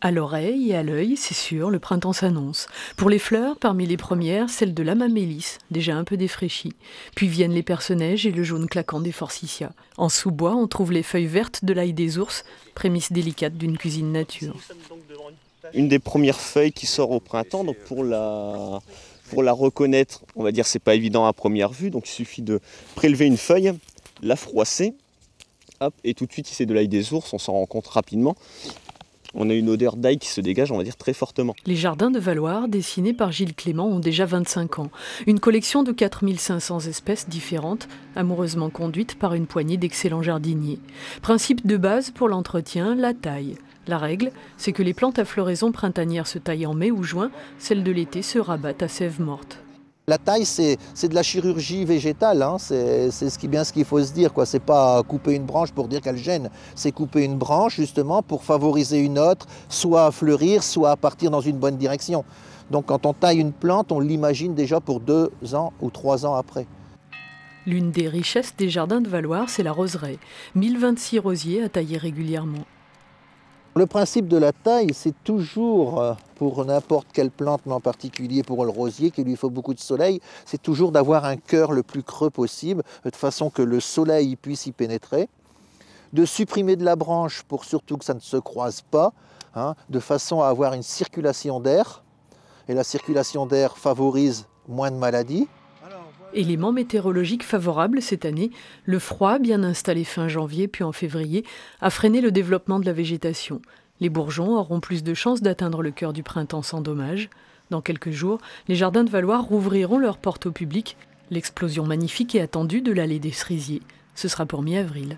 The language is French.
À l'oreille et à l'œil, c'est sûr, le printemps s'annonce. Pour les fleurs, parmi les premières, celle de l'amamélis, déjà un peu défraîchie. Puis viennent les perce-neige et le jaune claquant des forsythias. En sous-bois, on trouve les feuilles vertes de l'ail des ours, prémisse délicate d'une cuisine nature. Une des premières feuilles qui sort au printemps, donc pour la reconnaître, on va dire c'est pas évident à première vue, donc il suffit de prélever une feuille, la froisser, hop, et tout de suite si c'est de l'ail des ours, on s'en rend compte rapidement. On a une odeur d'ail qui se dégage, on va dire, très fortement. Les jardins de Valloire, dessinés par Gilles Clément, ont déjà 25 ans. Une collection de 4500 espèces différentes, amoureusement conduite par une poignée d'excellents jardiniers. Principe de base pour l'entretien, la taille. La règle, c'est que les plantes à floraison printanière se taillent en mai ou juin, celles de l'été se rabattent à sève morte. La taille, c'est de la chirurgie végétale, hein. C'est bien ce qu'il faut se dire, quoi. C'est pas couper une branche pour dire qu'elle gêne, c'est couper une branche justement pour favoriser une autre, soit à fleurir, soit à partir dans une bonne direction. Donc quand on taille une plante, on l'imagine déjà pour 2 ans ou 3 ans après. L'une des richesses des jardins de Valloire, c'est la roseraie. 1026 rosiers à tailler régulièrement. Le principe de la taille, c'est toujours, pour n'importe quelle plante, mais en particulier pour le rosier, qui lui faut beaucoup de soleil, c'est toujours d'avoir un cœur le plus creux possible, de façon que le soleil puisse y pénétrer. De supprimer de la branche pour surtout que ça ne se croise pas, hein, de façon à avoir une circulation d'air. Et la circulation d'air favorise moins de maladies. Élément météorologique favorable cette année, le froid, bien installé fin janvier puis en février, a freiné le développement de la végétation. Les bourgeons auront plus de chances d'atteindre le cœur du printemps sans dommage. Dans quelques jours, les jardins de Valloire rouvriront leurs portes au public. L'explosion magnifique et attendue de l'allée des cerisiers. Ce sera pour mi-avril.